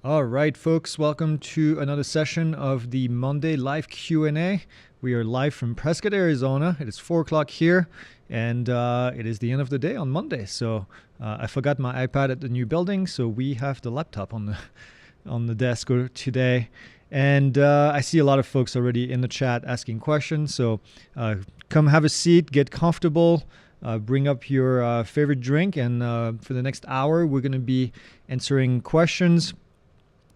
All right, folks, welcome to another session of the Monday Live Q&A. We are live from Prescott, Arizona. It is 4 o'clock here, and it is the end of the day on Monday. So I forgot my iPad at the new building, so we have the laptop on the desk today. And I see a lot of folks already in the chat asking questions. So come have a seat, get comfortable. Bring up your favorite drink, and for the next hour, we're going to be answering questions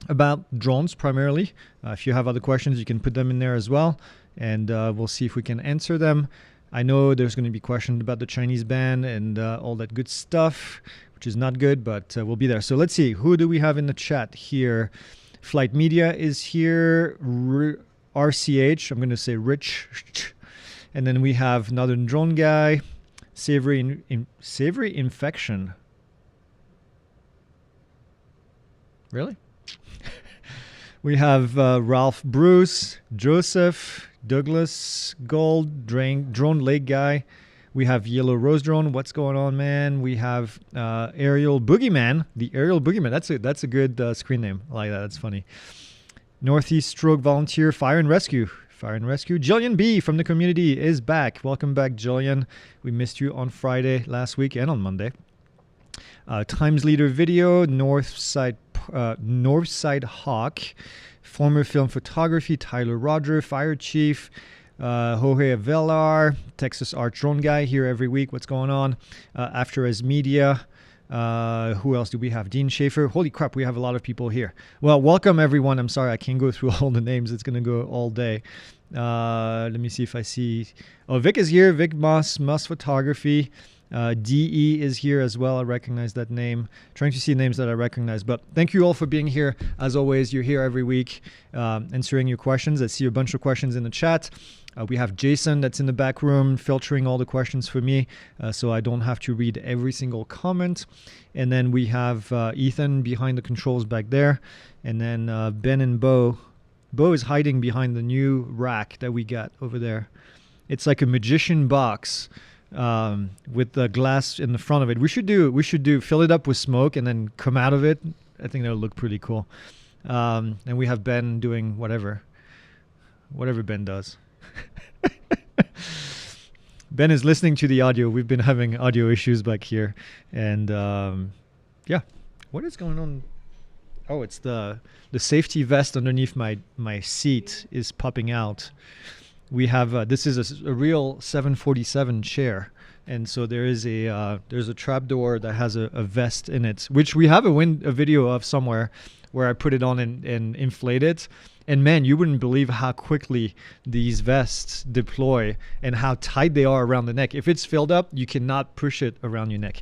about drones primarily. If you have other questions, you can put them in there as well, and we'll see if we can answer them. I know there's going to be questions about the Chinese ban and all that good stuff, which is not good, but we'll be there. So let's see, who do we have in the chat here? Flight Media is here. RCH, I'm going to say Rich. And then we have Northern Drone Guy. Savory Infection. Really? We have Ralph Bruce, Joseph, Douglas Gold, Drone Lake Guy. We have Yellow Rose Drone. What's going on, man? We have Aerial Boogeyman. The Aerial Boogeyman. That's a good screen name. I like that. That's funny. Northeast Stroke Volunteer Fire and Rescue. Fire and Rescue. Jillian B. from the community is back. Welcome back, Jillian. We missed you on Friday last week and on Monday. Times Leader Video, Northside Hawk, former film photography, Tyler Roger, Fire Chief, Jorge Avelar, Texas Art Drone Guy here every week. What's going on? After As Media. Who else do we have? Dean Schaefer. Holy crap, we have a lot of people here. Well, welcome everyone. I'm sorry I can't go through all the names. It's going to go all day. Let me see if I see. Oh, Vic is here. Vic Moss Photography. DE is here as well. I recognize that name. Trying to see names that I recognize. But thank you all for being here. As always, you're here every week answering your questions. I see a bunch of questions in the chat. We have Jason that's in the back room filtering all the questions for me, so I don't have to read every single comment. And then we have Ethan behind the controls back there. And then Ben and Bo. Bo is hiding behind the new rack that we got over there. It's like a magician box with the glass in the front of it. We should do fill it up with smoke and then come out of it. I think that'll look pretty cool. And we have Ben doing whatever Ben does. Ben is listening to the audio. We've been having audio issues back here, and yeah, what is going on? Oh, it's the safety vest underneath my seat is popping out. We have this is a real 747 chair, and so there's a trap door that has a vest in it, which we have a video of somewhere where I put it on and inflate it. And man, you wouldn't believe how quickly these vests deploy and how tight they are around the neck. If it's filled up, you cannot push it around your neck.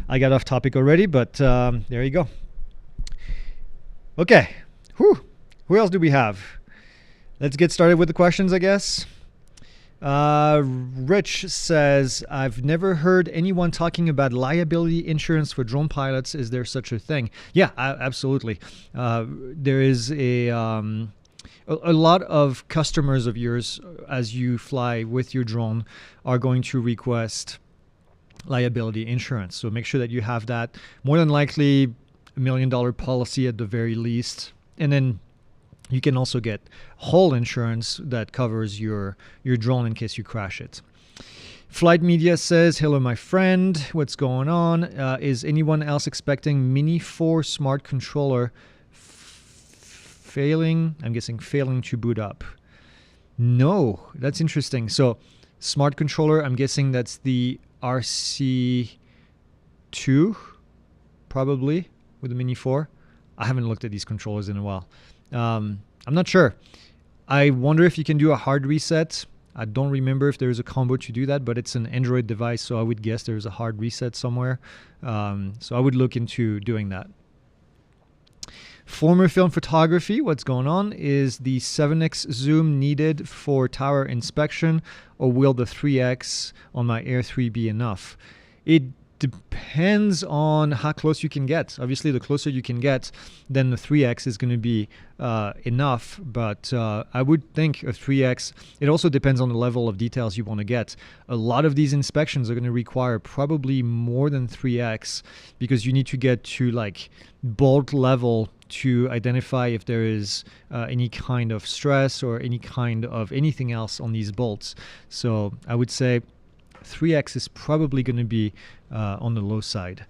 I got off topic already, but there you go. Okay, who else do we have? Let's get started with the questions, I guess. Rich says, I've never heard anyone talking about liability insurance for drone pilots. Is there such a thing? Yeah, absolutely. There is a lot of customers of yours, as you fly with your drone, are going to request liability insurance. So make sure that you have that. More than likely, $1 million policy at the very least. And then you can also get whole insurance that covers your drone in case you crash it. Flight Media says, hello, my friend. What's going on? Is anyone else expecting Mini 4 smart controller failing? I'm guessing failing to boot up. No, that's interesting. So smart controller, I'm guessing that's the RC2, probably, with the Mini 4. I haven't looked at these controllers in a while. I'm not sure. I wonder if you can do a hard reset. I don't remember if there's a combo to do that, but it's an Android device, so I would guess there's a hard reset somewhere. So I would look into doing that. Former film photography, what's going on? Is the 7x zoom needed for tower inspection, or will the 3x on my Air 3 be enough? It depends on how close you can get. Obviously, the closer you can get, then the 3x is going to be enough. But I would think a 3x, it also depends on the level of details you want to get. A lot of these inspections are going to require probably more than 3x, because you need to get to like bolt level to identify if there is any kind of stress or any kind of anything else on these bolts. So I would say 3x is probably going to be on the low side.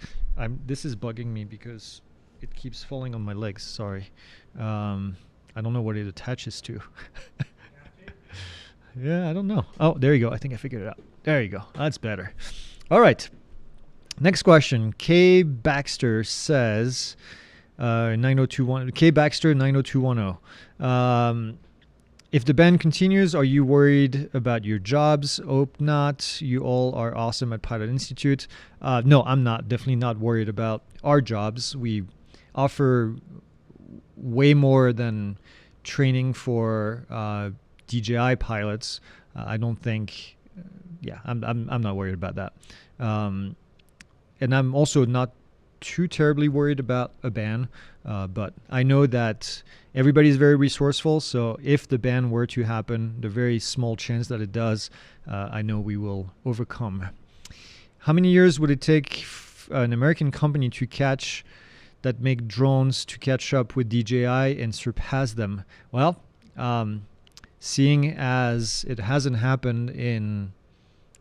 This is bugging me because it keeps falling on my legs. Sorry. I don't know what it attaches to. Yeah, I don't know. Oh, there you go. I think I figured it out. There you go. That's better. All right. Next question. K Baxter says, 9021. K Baxter 90210. If the ban continues, are you worried about your jobs? Hope not. You all are awesome at Pilot Institute. No, I'm not. Definitely not worried about our jobs. We offer way more than training for DJI pilots. I don't think. Yeah, I'm not worried about that. And I'm also not too terribly worried about a ban. But I know that everybody's very resourceful, so if the ban were to happen, the very small chance that it does, I know we will overcome. How many years would it take an American company that make drones to catch up with DJI and surpass them? Well, seeing as it hasn't happened in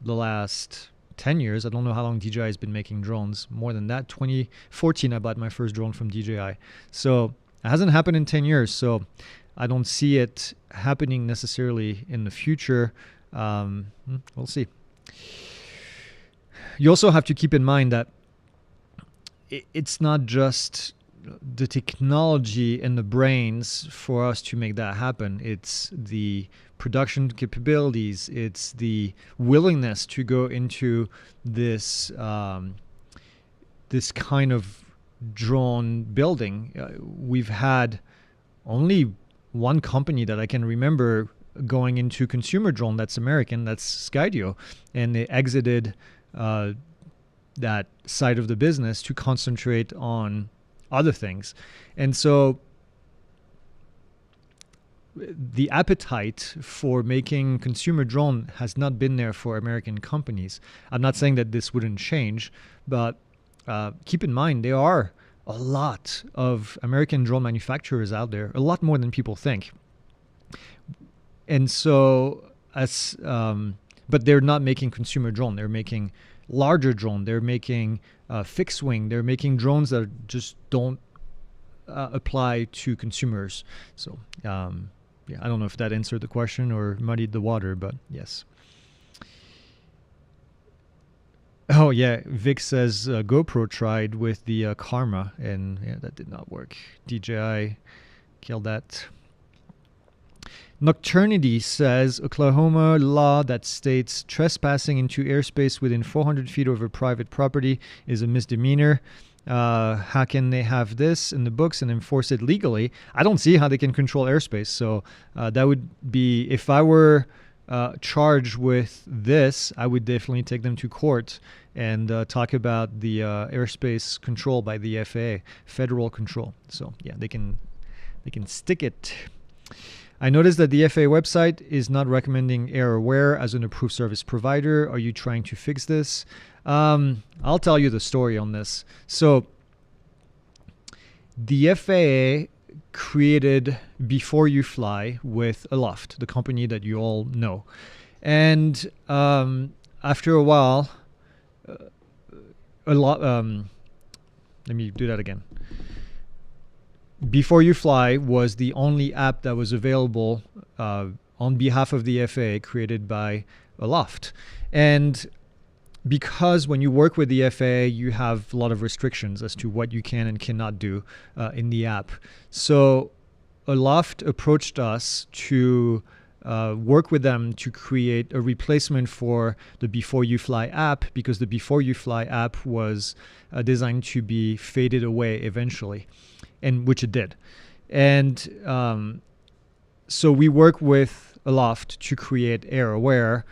the last 10 years. I don't know how long DJI has been making drones. More than that, 2014, I bought my first drone from DJI. So it hasn't happened in 10 years. So I don't see it happening necessarily in the future. We'll see. You also have to keep in mind that it's not just the technology and the brains for us to make that happen. It's the production capabilities. It's the willingness to go into this this kind of drone building. We've had only one company that I can remember going into consumer drone that's American. That's Skydio, and they exited that side of the business to concentrate on other things. And so the appetite for making consumer drone has not been there for American companies. I'm not saying that this wouldn't change, but keep in mind there are a lot of American drone manufacturers out there, a lot more than people think. And so but they're not making consumer drone. They're making larger drone. They're making fixed wing. They're making drones that just don't apply to consumers. So yeah, I don't know if that answered the question or muddied the water, but yes. Oh yeah, Vic says GoPro tried with the Karma, and yeah, that did not work. DJI killed that. Nocturnity says Oklahoma law that states trespassing into airspace within 400 feet over private property is a misdemeanor. How can they have this in the books and enforce it legally? I don't see how they can control airspace. So that would be, if I were charged with this, I would definitely take them to court and talk about the airspace control by the FAA, federal control. So yeah, they can stick it. I noticed that the FAA website is not recommending AirAware as an approved service provider. Are you trying to fix this? I'll tell you the story on this. So the FAA created Before You Fly with Aloft, the company that you all know. And after a while, a lot. Let me do that again. Before You Fly was the only app that was available on behalf of the FAA, created by Aloft. And because when you work with the FAA, you have a lot of restrictions as to what you can and cannot do in the app. So Aloft approached us to work with them to create a replacement for the Before You Fly app, because the Before You Fly app was designed to be faded away eventually, and which it did. And so we work with Aloft to create Air Aware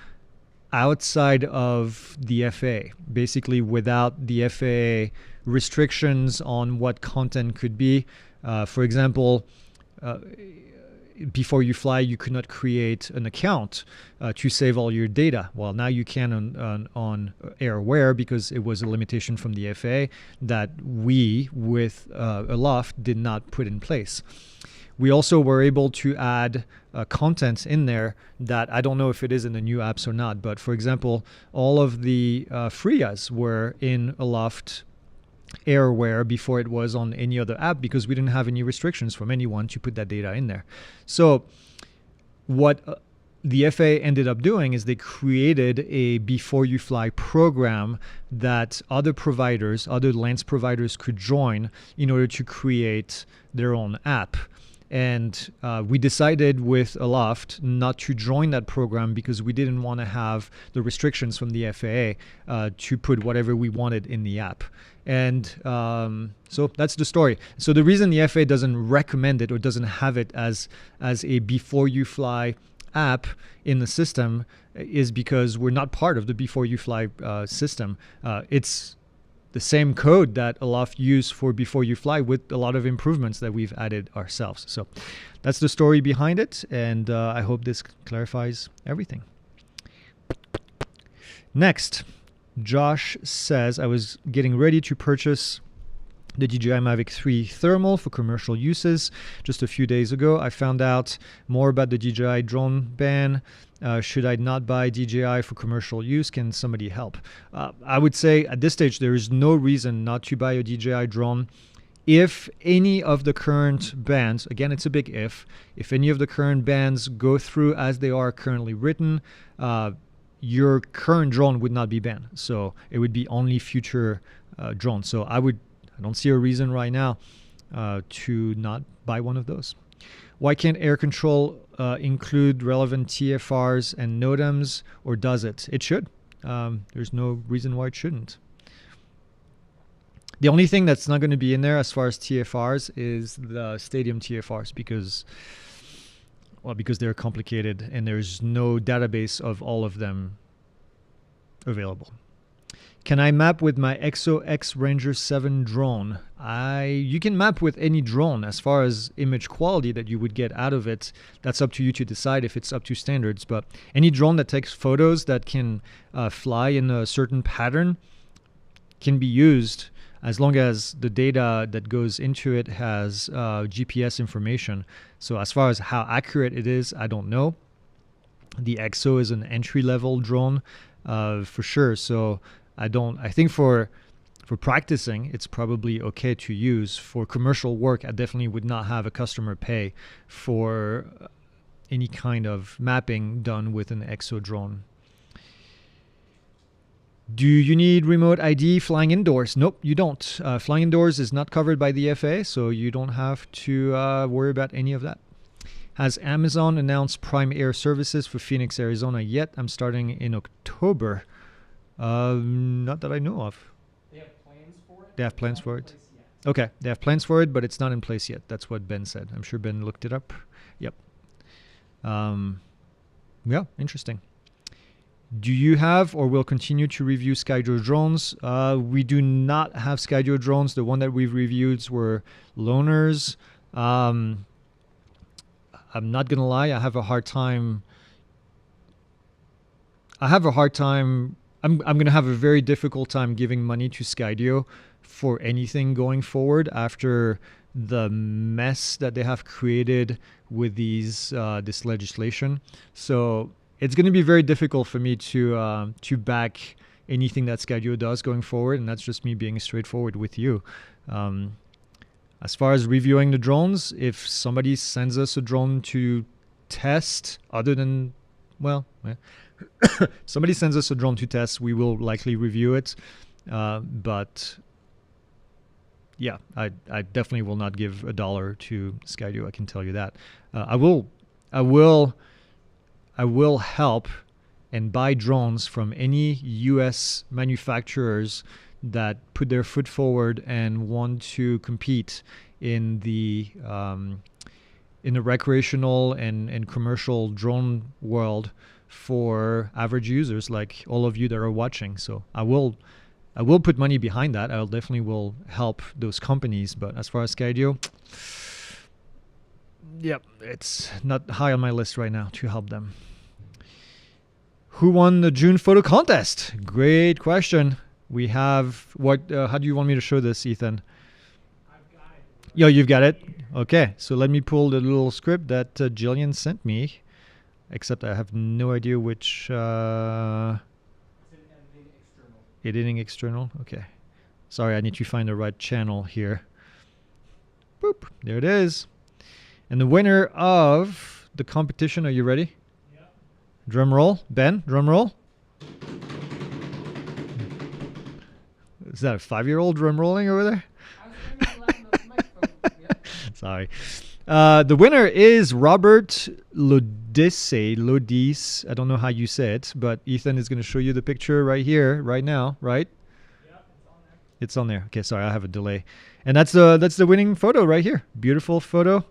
outside of the FAA, basically without the FAA restrictions on what content could be. For example, Before You Fly, you could not create an account to save all your data. Well, now you can on Air Aware, because it was a limitation from the FAA that we, with Aloft, did not put in place. We also were able to add content in there that I don't know if it is in the new apps or not. But for example, all of the FRIAs were in Aloft Air Aware before it was on any other app, because we didn't have any restrictions from anyone to put that data in there. So what the FAA ended up doing is they created a Before You Fly program that other providers, other lens providers could join in order to create their own app. And we decided with Aloft not to join that program because we didn't want to have the restrictions from the FAA to put whatever we wanted in the app. And so that's the story. So the reason the FAA doesn't recommend it or doesn't have it as a Before You Fly app in the system is because we're not part of the Before You Fly system. It's the same code that Aloft used for Before You Fly, with a lot of improvements that we've added ourselves. So that's the story behind it, and I hope this clarifies everything. Next, Josh says, I was getting ready to purchase the DJI Mavic 3 Thermal for commercial uses. Just a few days ago, I found out more about the DJI drone ban. Should I not buy DJI for commercial use? Can somebody help? I would say at this stage, there is no reason not to buy a DJI drone. If any of the current bans, again, it's a big if any of the current bans go through as they are currently written, your current drone would not be banned. So it would be only future drones. So I don't see a reason right now to not buy one of those. Why can't air control include relevant TFRs and NOTAMs, or does it? It should. There's no reason why it shouldn't. The only thing that's not going to be in there as far as TFRs is the stadium TFRs, because they're complicated and there's no database of all of them available. Can I map with my EXO X Ranger 7 drone? You can map with any drone. As far as image quality that you would get out of it, that's up to you to decide if it's up to standards. But any drone that takes photos that can fly in a certain pattern can be used, as long as the data that goes into it has GPS information. So as far as how accurate it is, I don't know. The EXO is an entry-level drone for sure. So I think for practicing, it's probably okay to use. For commercial work, I definitely would not have a customer pay for any kind of mapping done with an EXO drone. Do you need remote ID flying indoors? Nope, you don't. Flying indoors is not covered by the FAA, so you don't have to worry about any of that. Has Amazon announced Prime Air services for Phoenix, Arizona yet? I'm starting in October. Not that I know of. They have plans for it? They have plans for it? Okay, they have plans for it, but it's not in place yet. That's what Ben said. I'm sure Ben looked it up. Yep. Yeah, interesting. Do you have or will continue to review Skydio drones? We do not have Skydio drones. The one that we've reviewed were loaners. I'm not going to lie. I have a hard time. I'm going to have a very difficult time giving money to Skydio for anything going forward after the mess that they have created with this legislation. So it's going to be very difficult for me to back anything that Skydio does going forward, and that's just me being straightforward with you. As far as reviewing the drones, if somebody sends us a drone to test, other than, well, somebody sends us a drone to test, we will likely review it. But yeah, I definitely will not give $1 to Skydio. I can tell you that. I will help and buy drones from any U.S. manufacturers that put their foot forward and want to compete in the recreational and commercial drone world for average users like all of you that are watching. So I will put money behind that. I'll definitely will help those companies. But as far as Skydio, yep, it's not high on my list right now to help them. Who won the June photo contest? Great question. We have what? How do you want me to show this, Ethan? I've got it. Yo, you've got it? Okay, so let me pull the little script that Jillian sent me. Except I have no idea which... It's an editing external. Editing external? Okay. Sorry, I need to find the right channel here. Boop. There it is. And the winner of the competition, are you ready? Yeah. Drum roll. Ben, drum roll. Is that a 5-year-old drum rolling over there? I was trying to loud enough microphone. Yep. Sorry. The winner is Robert Lodice. I don't know how you say it, but Ethan is going to show you the picture right here, right now, right? Yep, it's on there. It's on there. Okay, sorry, I have a delay. And that's the winning photo right here. Beautiful photo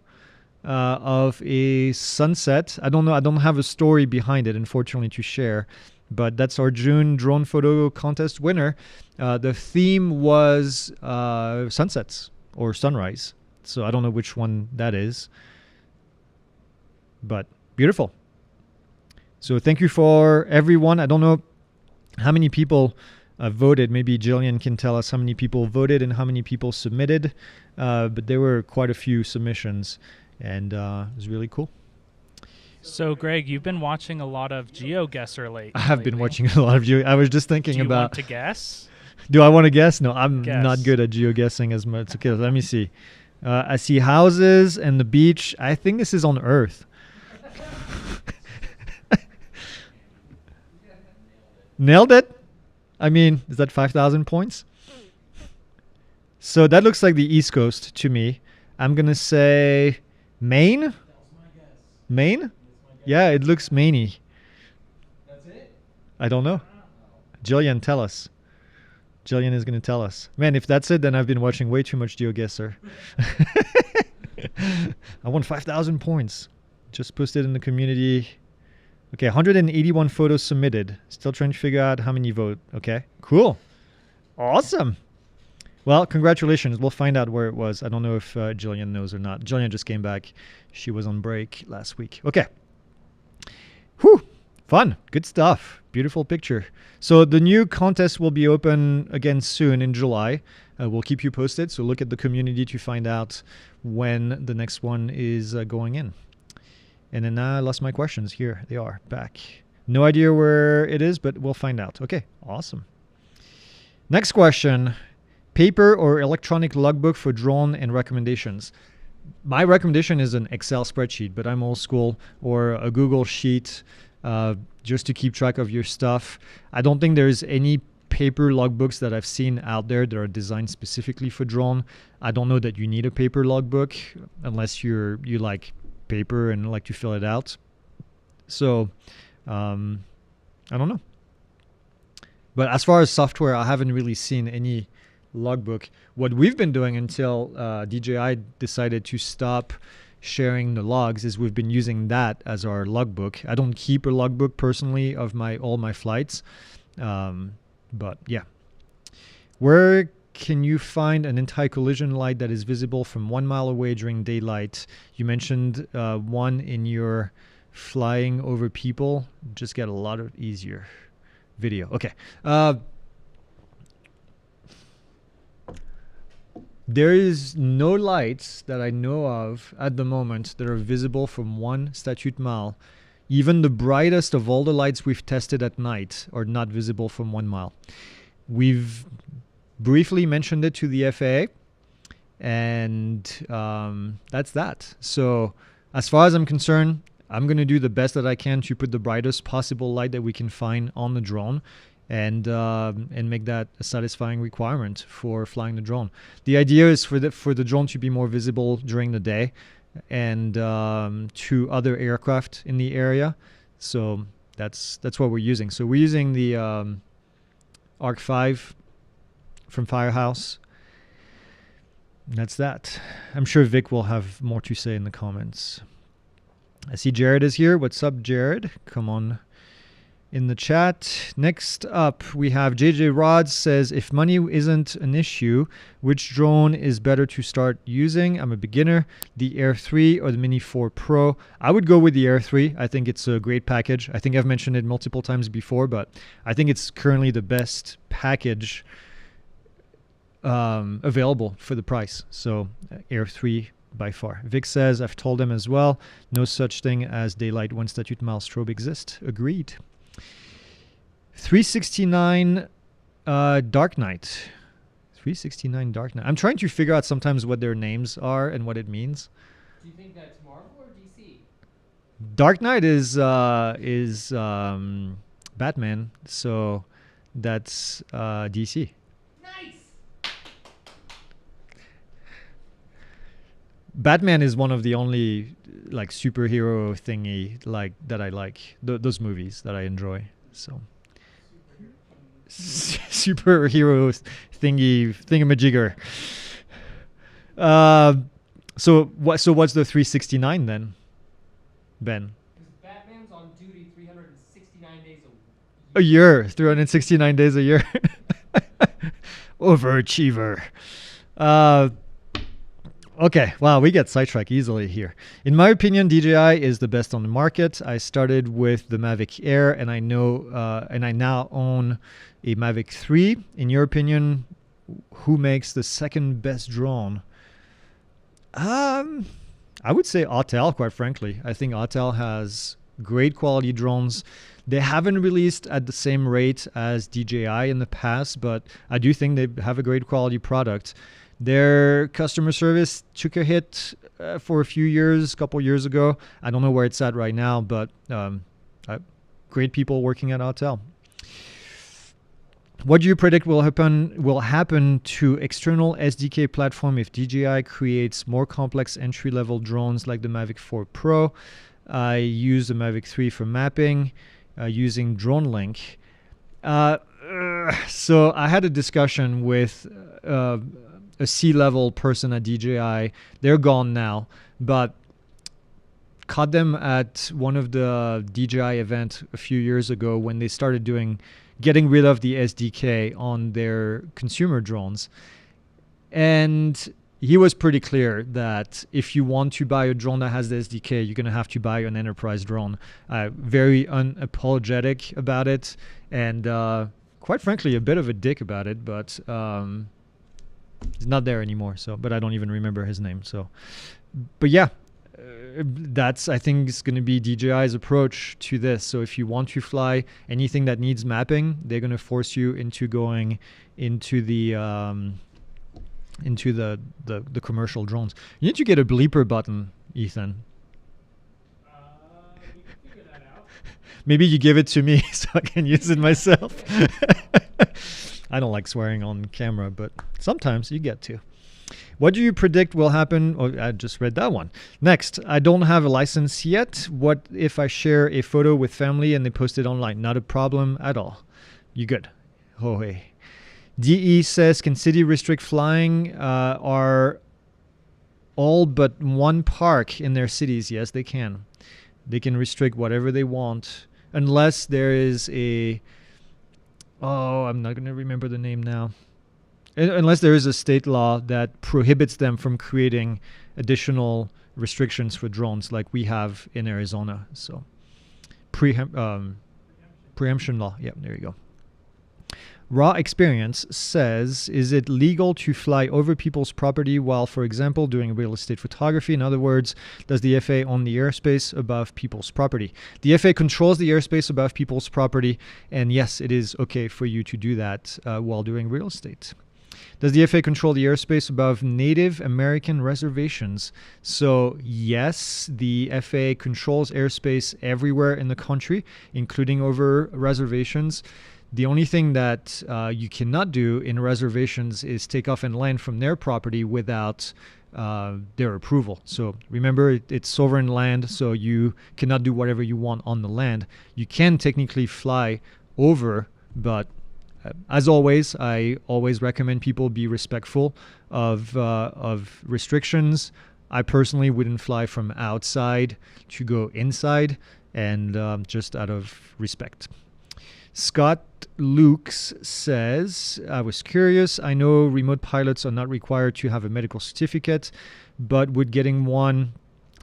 of a sunset. I don't know. I don't have a story behind it, unfortunately, to share. But that's our June drone photo contest winner. The theme was sunsets or sunrise. So I don't know which one that is. But beautiful. So thank you for everyone. I don't know how many people voted. Maybe Jillian can tell us how many people voted and how many people submitted. But there were quite a few submissions. And it was really cool. So, Greg, you've been watching a lot of GeoGuessr lately. I have been watching a lot of I was just thinking Do you about... want to guess? Do I want to guess? No, I'm Guess. not good at geoguessing as much. Okay, let me see. I see houses and the beach. I think this is on Earth. Nailed it? I mean, is that 5,000 points? So that looks like the East Coast to me. I'm going to say Maine? That was my guess. Maine? That's my guess. Yeah, it looks Maine-y. That's it? I don't know. Jillian, tell us. Jillian is going to tell us. Man, if that's it, then I've been watching way too much GeoGuessr. I won 5,000 points. Just posted in the community. Okay, 181 photos submitted. Still trying to figure out how many vote. Okay, cool. Awesome. Well, congratulations. We'll find out where it was. I don't know if Jillian knows or not. Jillian just came back. She was on break last week. Okay. Whew. Fun. Good stuff. Beautiful picture. So the new contest will be open again soon in July. We'll keep you posted. So look at the community to find out when the next one is going in. And then I lost my questions. Here they are back. No idea where it is, but we'll find out. Okay. Awesome. Next question. Paper or electronic logbook for drone and recommendations? My recommendation is an Excel spreadsheet, but I'm old school, or a Google Sheet, just to keep track of your stuff. I don't think there's any paper logbooks that I've seen out there that are designed specifically for drone. I don't know that you need a paper logbook unless you like paper and like to fill it out. So I don't know. But as far as software, I haven't really seen any logbook. What we've been doing until DJI decided to stop sharing the logs is we've been using that as our logbook. I don't keep a logbook personally of all my flights, but yeah. Where can you find an anti-collision light that is visible from 1 mile away during daylight? You mentioned one in your flying over people. Just get a lot of easier video. Okay. There is no lights that I know of at the moment that are visible from 1 statute mile Even the brightest of all the lights we've tested at night are not visible from 1 mile. We've briefly mentioned it to the FAA, and that's that. So as far as I'm concerned, I'm going to do the best that I can to put the brightest possible light that we can find on the drone, and make that a satisfying requirement for flying the drone. The idea is for the drone to be more visible during the day and to other aircraft in the area. So that's what we're using. So we're using the Arc 5 from Firehouse. That's that. I'm sure Vic will have more to say in the comments. I see Jared is here. What's up, Jared? Come on in the chat. Next up, we have JJ Rods says, if money isn't an issue, which drone is better to start using? I'm a beginner. The Air 3 or the Mini 4 Pro? I would go with the Air 3. I think it's a great package. I think I've mentioned it multiple times before, but I think it's currently the best package available for the price. So Air 3 by far. Vic says, I've told them as well, no such thing as daylight 1 statute mile strobe exist. Agreed. 369 Dark Knight. 369 Dark Knight. I'm trying to figure out sometimes what their names are and what it means. Do you think that's Marvel or DC? Dark Knight is Batman, so that's DC. Nice! Batman is one of the only like superhero thingy like that I like. Those movies that I enjoy. So superhero thingamajigger. So what's the 369 then, Ben? Because Batman's on duty 369 days A year, 369 days a year. Overachiever. Okay, wow, we get sidetracked easily here. In my opinion, DJI is the best on the market. I started with the Mavic Air, and I now own a Mavic 3. In your opinion, who makes the second best drone? I would say Autel, quite frankly. I think Autel has great quality drones. They haven't released at the same rate as DJI in the past, but I do think they have a great quality product. Their customer service took a hit for a few years, a couple years ago. I don't know where it's at right now, but great people working at Autel. What do you predict will happen to external SDK platform if DJI creates more complex entry-level drones like the Mavic 4 Pro? I use the Mavic 3 for mapping using DroneLink. So I had a discussion with a C-level person at DJI. They're gone now, but caught them at one of the DJI event a few years ago when they started getting rid of the SDK on their consumer drones. And he was pretty clear that if you want to buy a drone that has the SDK, you're going to have to buy an enterprise drone. Very unapologetic about it, and quite frankly, a bit of a dick about it, but he's not there anymore. So, but I don't even remember his name. So, but yeah, that's, I think, is going to be DJI's approach to this. So if you want to fly anything that needs mapping, they're going to force you into going into the commercial drones. You need to get a bleeper button, Ethan. We can figure that out. Maybe you give it to me so I can use it myself. I don't like swearing on camera, but sometimes you get to. What do you predict will happen? Oh, I just read that one. Next, I don't have a license yet. What if I share a photo with family and they post it online? Not a problem at all. You good? Oh, hey. DE says, can city restrict flying? Are all but one park in their cities? Yes, they can. They can restrict whatever they want unless there is a... Oh, I'm not going to remember the name now. Unless there is a state law that prohibits them from creating additional restrictions for drones like we have in Arizona. So preemption law. Yeah, there you go. Raw Experience says, is it legal to fly over people's property while, for example, doing real estate photography? In other words, does the FAA own the airspace above people's property? The FAA controls the airspace above people's property, and yes, it is okay for you to do that while doing real estate. Does the FAA control the airspace above Native American reservations? So yes, the FAA controls airspace everywhere in the country, including over reservations. The only thing that you cannot do in reservations is take off and land from their property without their approval. So remember, it's sovereign land, so you cannot do whatever you want on the land. You can technically fly over, but as always, I always recommend people be respectful of restrictions. I personally wouldn't fly from outside to go inside, and just out of respect. Scott Lukes says, I was curious. I know remote pilots are not required to have a medical certificate, but would getting one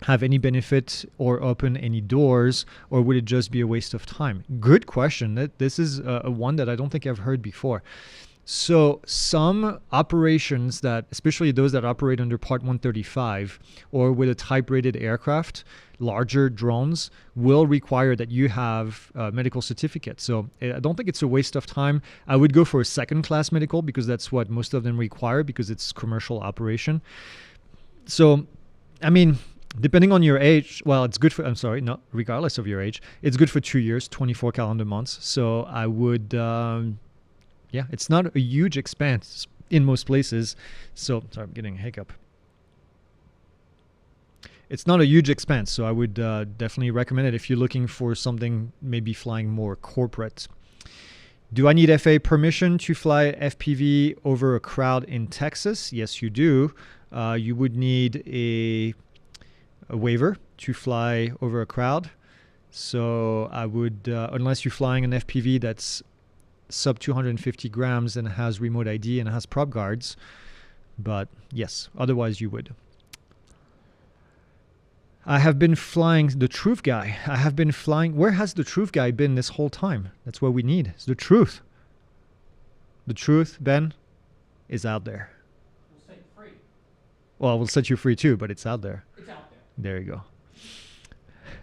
have any benefit or open any doors, or would it just be a waste of time? Good question. This is a one that I don't think I've heard before. So some operations that, especially those that operate under Part 135 or with a type-rated aircraft, larger drones, will require that you have a medical certificate. So I don't think it's a waste of time. I would go for a second-class medical because that's what most of them require because it's commercial operation. So, I mean, depending on your age, well, it's good for, regardless of your age, it's good for 2 years, 24 calendar months. So I would, it's not a huge expense in most places. So, sorry, I'm getting a hiccup. It's not a huge expense. So I would definitely recommend it if you're looking for something maybe flying more corporate. Do I need FAA permission to fly FPV over a crowd in Texas? Yes, you do. You would need a waiver to fly over a crowd. So I would, unless you're flying an FPV that's sub 250 grams and has remote ID and has prop guards, but yes, otherwise you would. I have been flying the truth guy. I have been flying. Where has the truth guy been this whole time? That's what we need. It's the truth. The truth, Ben, is out there. We'll set you free. Well, we'll set you free too, but it's out there. It's out there. There you go.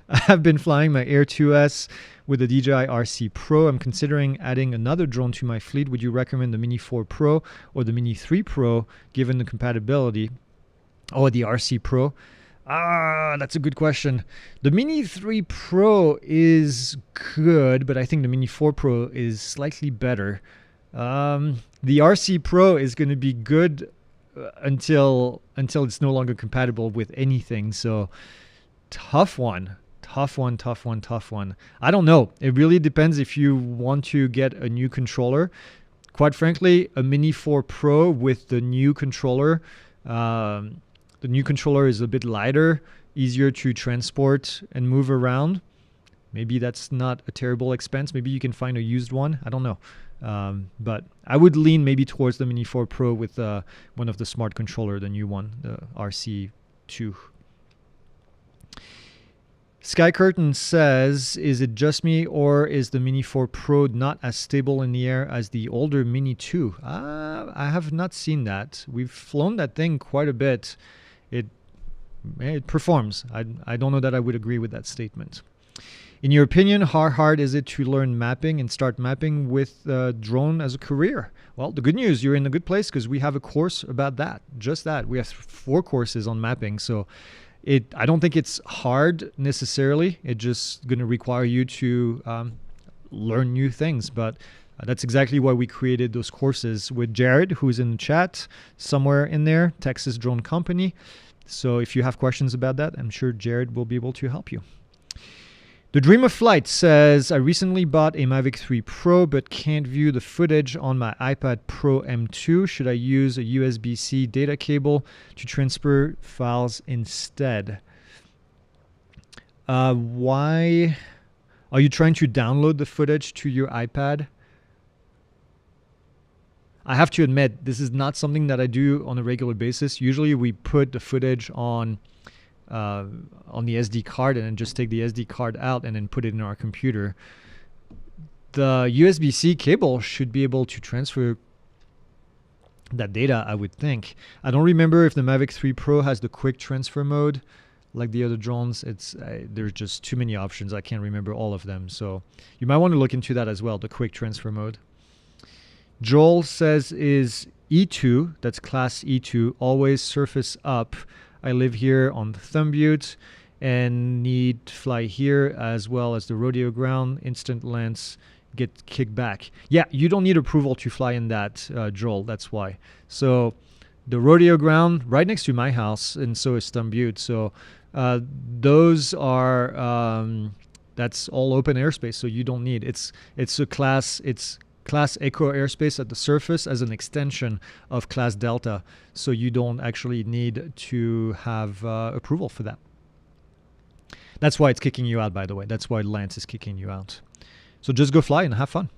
I have been flying my Air 2S with the DJI RC Pro. I'm considering adding another drone to my fleet. Would you recommend the Mini 4 Pro or the Mini 3 Pro given the compatibility? Or the RC Pro? That's a good question. The Mini 3 Pro is good, but I think the Mini 4 Pro is slightly better. The RC Pro is going to be good until it's no longer compatible with anything. So tough one. I don't know. It really depends if you want to get a new controller. Quite frankly, a Mini 4 Pro with the new controller, the new controller is a bit lighter, easier to transport and move around. Maybe that's not a terrible expense. Maybe you can find a used one. I don't know. But I would lean maybe towards the Mini 4 Pro with one of the smart controller, the new one, the RC2. Sky Curtain says, is it just me or is the Mini 4 Pro not as stable in the air as the older Mini 2? I have not seen that. We've flown that thing quite a bit. It performs. I don't know that I would agree with that statement. In your opinion, how hard is it to learn mapping and start mapping with drone as a career? Well, the good news, you're in a good place because we have a course about that. Just that. We have 4 courses on mapping. So I don't think it's hard necessarily. It's just going to require you to learn new things. But that's exactly why we created those courses with Jared, who's in the chat somewhere in there, Texas Drone Company. So if you have questions about that, I'm sure Jared will be able to help you. The Dream of Flight says, I recently bought a Mavic 3 Pro but can't view the footage on my iPad Pro M2. Should I use a USB-C data cable to transfer files instead? Why are you trying to download the footage to your iPad? I have to admit, this is not something that I do on a regular basis. Usually we put the footage on the SD card and then just take the SD card out and then put it in our computer. the USB-C cable should be able to transfer that data, I would think. I don't remember if the Mavic 3 Pro has the quick transfer mode like the other drones. There's just too many options. I can't remember all of them. So you might want to look into that as well, the quick transfer mode. Joel says, is E2, that's class E2, always surface up? I live here on the Thumb Butte and need to fly here as well as the rodeo ground. Instant lens get kicked back. Yeah, you don't need approval to fly in that, Joel. That's why. So the rodeo ground right next to my house, and so is Thumb Butte. So those are that's all open airspace. So you don't need it's class Echo airspace at the surface as an extension of class Delta. So you don't actually need to have approval for that. That's why it's kicking you out, by the way. That's why Lance is kicking you out. So just go fly and have fun.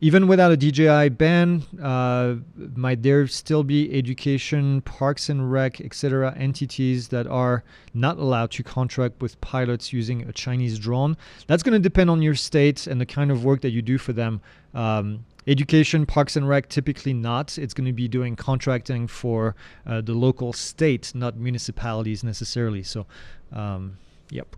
Even without a DJI ban, might there still be education, parks and rec, etc. entities that are not allowed to contract with pilots using a Chinese drone? That's going to depend on your state and the kind of work that you do for them. Education, parks and rec, typically not. It's going to be doing contracting for the local state, not municipalities necessarily. So, yep.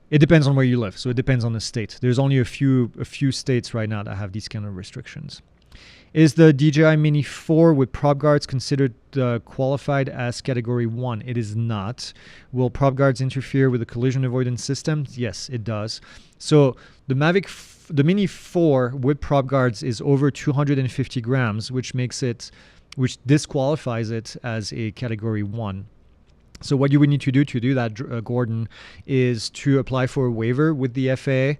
It depends on where you live, so it depends on the state. There's only a few states right now that have these kind of restrictions. Is the DJI Mini 4 with prop guards considered qualified as Category 1? It is not. Will prop guards interfere with the collision avoidance system? Yes, it does. So the the Mini 4 with prop guards is over 250 grams, which disqualifies it as a Category 1. So what you would need to do that, Gordon, is to apply for a waiver with the FAA.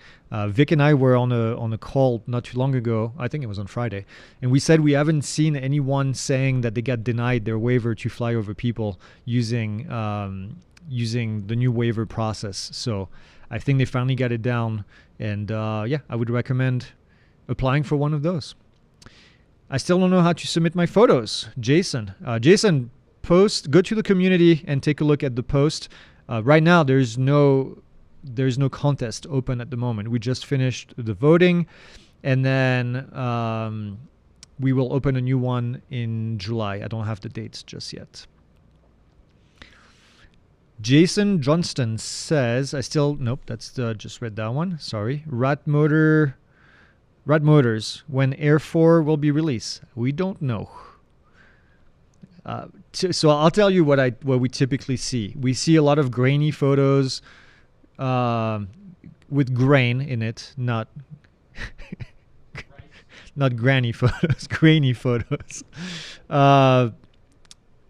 Vic and I were on a call not too long ago. I think it was on Friday, and we said we haven't seen anyone saying that they got denied their waiver to fly over people using the new waiver process. So I think they finally got it down, and yeah, I would recommend applying for one of those. I still don't know how to submit my photos, Jason. Go to the community and take a look at the post. Right now, there's no contest open at the moment. We just finished the voting, and then we will open a new one in July. I don't have the dates just yet. Jason Johnston says, just read that one. Sorry. Rat Motors, when Air 4 will be released? We don't know. So I'll tell you what we typically see. We see a lot of grainy photos with grain in it, not granny photos, grainy photos.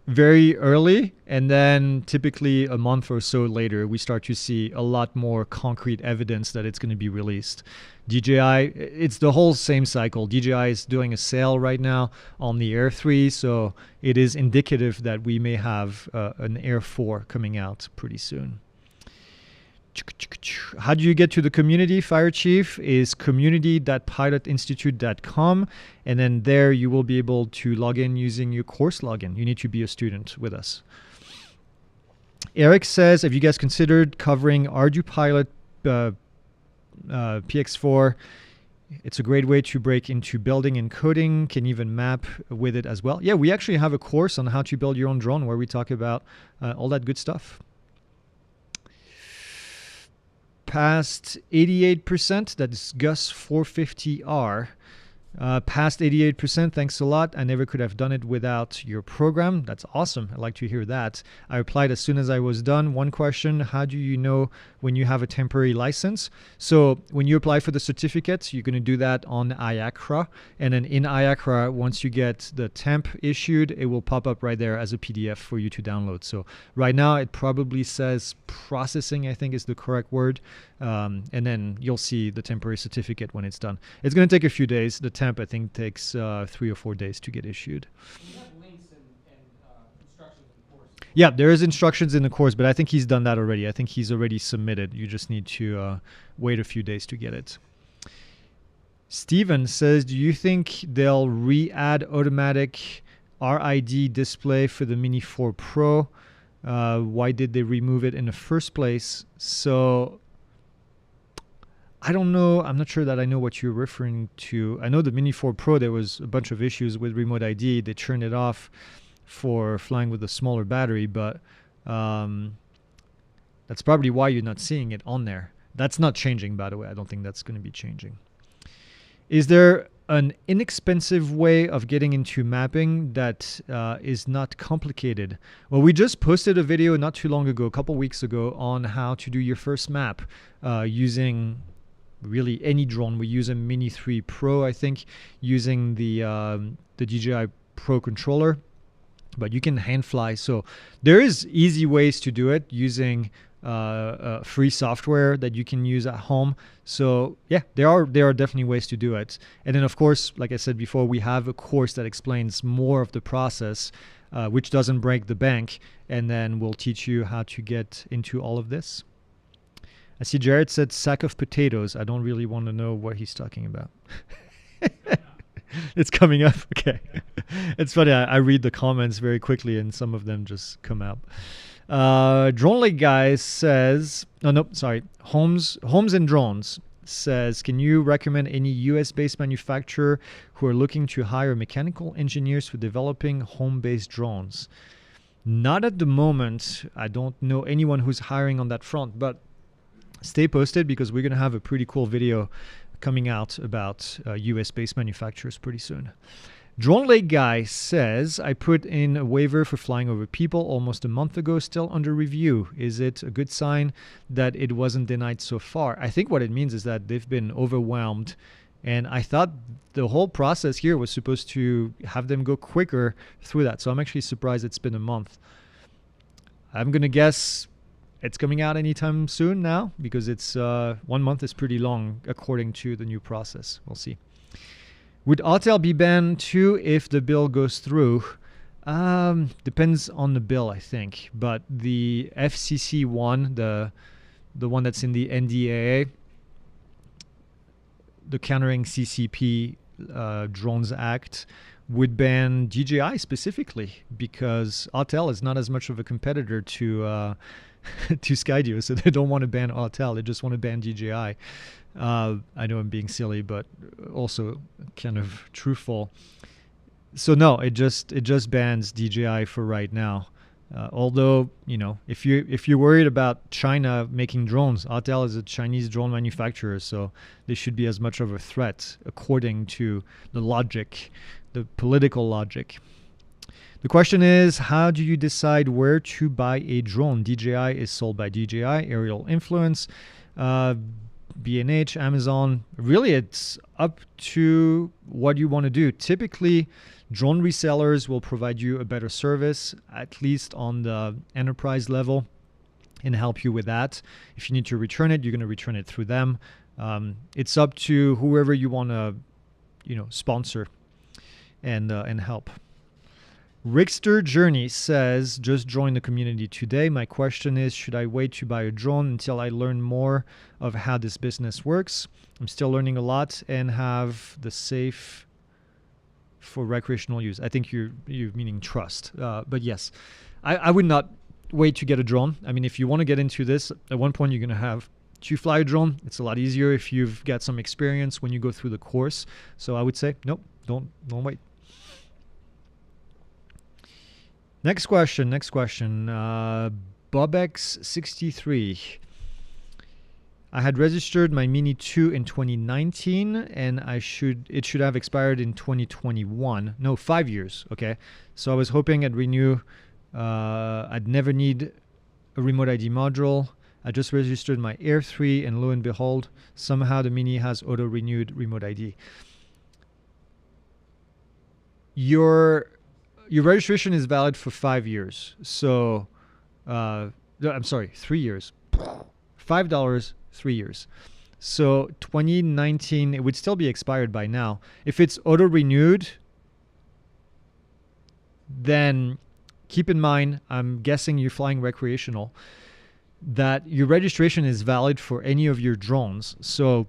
Very early, and then typically a month or so later, we start to see a lot more concrete evidence that it's going to be released. DJI, it's the whole same cycle. DJI is doing a sale right now on the Air 3, so it is indicative that we may have an Air 4 coming out pretty soon. How do you get to the community, Fire Chief? Is community.pilotinstitute.com, and then there you will be able to log in using your course login. You need to be a student with us. Eric says, have you guys considered covering ArduPilot PX4? It's a great way to break into building and coding, can even map with it as well. Yeah, we actually have a course on how to build your own drone where we talk about all that good stuff. Past 88%, that's Gus 450R. Past 88%, thanks a lot. I never could have done it without your program. That's awesome. I'd like to hear that. I replied as soon as I was done. One question, how do you know when you have a temporary license? So when you apply for the certificate, you're going to do that on IACRA. And then in IACRA, once you get the temp issued, it will pop up right there as a PDF for you to download. So right now, it probably says processing, I think is the correct word. And then you'll see the temporary certificate when it's done. It's going to take a few days. The temp, I think, takes 3 or 4 days to get issued. We have links and instructions in the course. Yeah, there is instructions in the course, but I think he's done that already. I think he's already submitted. You just need to wait a few days to get it. Steven says, do you think they'll re-add automatic RID display for the Mini 4 Pro? Why did they remove it in the first place? So I don't know. I'm not sure that I know what you're referring to. I know the Mini 4 Pro, there was a bunch of issues with remote ID. They turned it off for flying with a smaller battery, but that's probably why you're not seeing it on there. That's not changing, by the way. I don't think that's going to be changing. Is there an inexpensive way of getting into mapping that is not complicated? Well, we just posted a video not too long ago, a couple weeks ago, on how to do your first map using really any drone. We use a Mini 3 Pro, I think, using the DJI Pro controller, but you can hand fly. So there is easy ways to do it using free software that you can use at home. So yeah, there are definitely ways to do it. And then of course, like I said before, we have a course that explains more of the process, which doesn't break the bank, and then we'll teach you how to get into all of this. I see Jared said sack of potatoes. I don't really want to know what he's talking about. It's coming up. Okay. It's funny. I read the comments very quickly and some of them just come out. Drone Lake Guy says, Homes and Drones says, can you recommend any US-based manufacturer who are looking to hire mechanical engineers for developing home-based drones? Not at the moment. I don't know anyone who's hiring on that front, but stay posted because we're going to have a pretty cool video coming out about US-based manufacturers pretty soon. Drone Lake Guy says, I put in a waiver for flying over people almost a month ago, still under review. Is it a good sign that it wasn't denied so far? I think what it means is that they've been overwhelmed. And I thought the whole process here was supposed to have them go quicker through that. So I'm actually surprised it's been a month. I'm going to guess it's coming out anytime soon now because it's 1 month is pretty long according to the new process. We'll see. Would Autel be banned too if the bill goes through? Depends on the bill, I think. But the FCC one, the one that's in the NDAA, the Countering CCP Drones Act, would ban DJI specifically because Autel is not as much of a competitor to Skydio, so they don't want to ban Autel. They just want to ban DJI. I know I'm being silly, but also kind of truthful. So no, it just bans DJI for right now. Although, you know, if you're worried about China making drones, Autel is a Chinese drone manufacturer, so they should be as much of a threat according to the logic, the political logic. The question is, how do you decide where to buy a drone? DJI is sold by DJI, Aerial Influence, B&H, Amazon. Really, it's up to what you want to do. Typically, drone resellers will provide you a better service, at least on the enterprise level, and help you with that. If you need to return it, you're going to return it through them. It's up to whoever you want to, sponsor and help. Rickster Journey says, just joined the community today. My question is, should I wait to buy a drone until I learn more of how this business works? I'm still learning a lot and have the safe for recreational use. I think you're meaning trust. But yes, I would not wait to get a drone. I mean, if you want to get into this, at one point you're going to have to fly a drone. It's a lot easier if you've got some experience when you go through the course. So I would say, nope, don't wait. Next question. Bobex63. I had registered my Mini 2 in 2019, and it should have expired in 2021. No, 5 years. Okay, so I was hoping I'd renew. I'd never need a remote ID module. I just registered my Air 3, and lo and behold, somehow the Mini has auto-renewed remote ID. Your registration is valid for 5 years. So, I'm sorry, 3 years. $5, 3 years. So 2019, it would still be expired by now. If it's auto-renewed, then keep in mind, I'm guessing you're flying recreational, that your registration is valid for any of your drones. So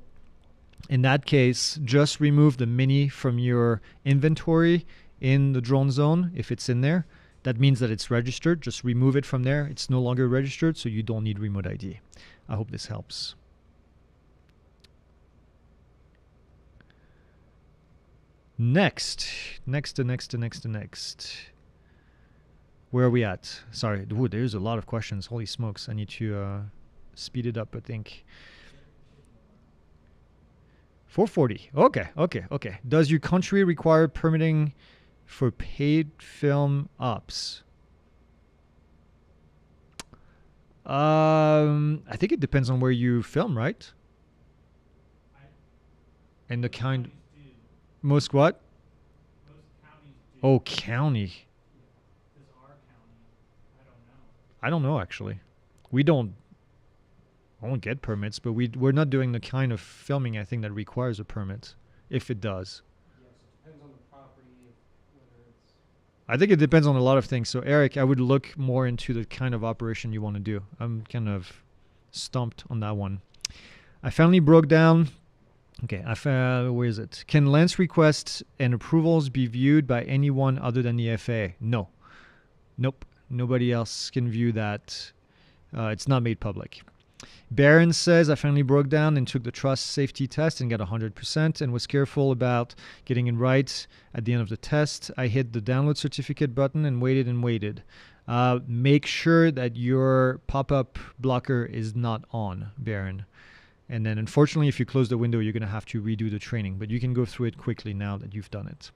in that case, just remove the Mini from your inventory in the drone zone. If it's in there, that means that it's registered. Just remove it from there. It's no longer registered, so you don't need remote ID. I hope this helps. Next. Where are we at? Sorry. Ooh, there's a lot of questions. Holy smokes. I need to speed it up, I think. 440. Okay. Does your country require permitting for paid film ops? I think it depends on where you film, right? And the kind. Most what? Oh, county. I don't know actually. We don't. I won't get permits, but we're not doing the kind of filming I think that requires a permit, if it does. Yes, it depends on the property, whether it's. I think it depends on a lot of things. So Eric, I would look more into the kind of operation you want to do. I'm kind of stumped on that one. I finally broke down. Okay, where is it? Can lens requests and approvals be viewed by anyone other than the FAA? No. Nope. Nobody else can view that. It's not made public. Baron says, I finally broke down and took the trust safety test and got 100% and was careful about getting it right at the end of the test. I hit the download certificate button and waited. Make sure that your pop-up blocker is not on, Baron. And then unfortunately, if you close the window, you're going to have to redo the training, but you can go through it quickly now that you've done it.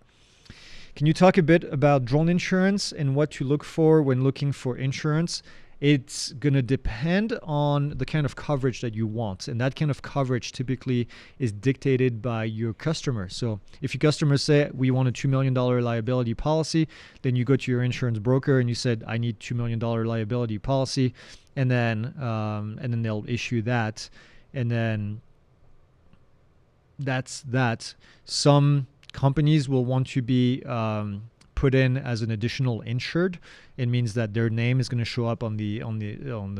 Can you talk a bit about drone insurance and what to look for when looking for insurance? It's going to depend on the kind of coverage that you want. And that kind of coverage typically is dictated by your customer. So if your customers say, we want a $2 million liability policy, then you go to your insurance broker and you said, I need $2 million liability policy. And then they'll issue that. And then that's that. Some companies will want to be put in as an additional insured. It means that their name is going to show up on the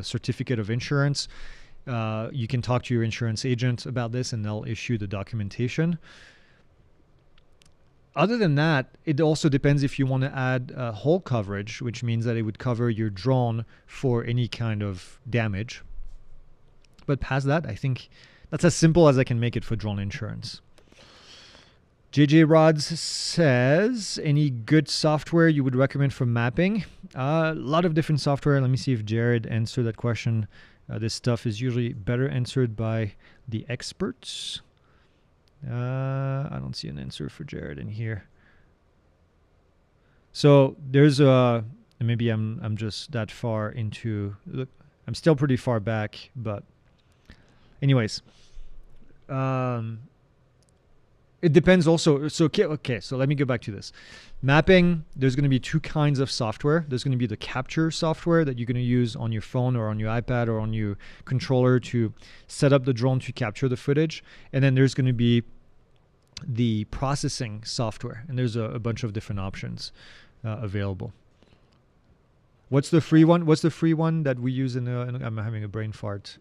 certificate of insurance. You can talk to your insurance agent about this, and they'll issue the documentation. Other than that, it also depends if you want to add whole coverage, which means that it would cover your drone for any kind of damage. But past that, I think that's as simple as I can make it for drone insurance. JJ Rods says, any good software you would recommend for mapping? A lot of different software. Let me see if Jared answered that question. This stuff is usually better answered by the experts. I don't see an answer for Jared in here. So there's maybe I'm just that far into. Look, I'm still pretty far back, but anyways. It depends also. So, okay, so let me go back to this. Mapping, there's going to be two kinds of software. There's going to be the capture software that you're going to use on your phone or on your iPad or on your controller to set up the drone to capture the footage. And then there's going to be the processing software. And there's a bunch of different options available. What's the free one? What's the free one that we use I'm having a brain fart.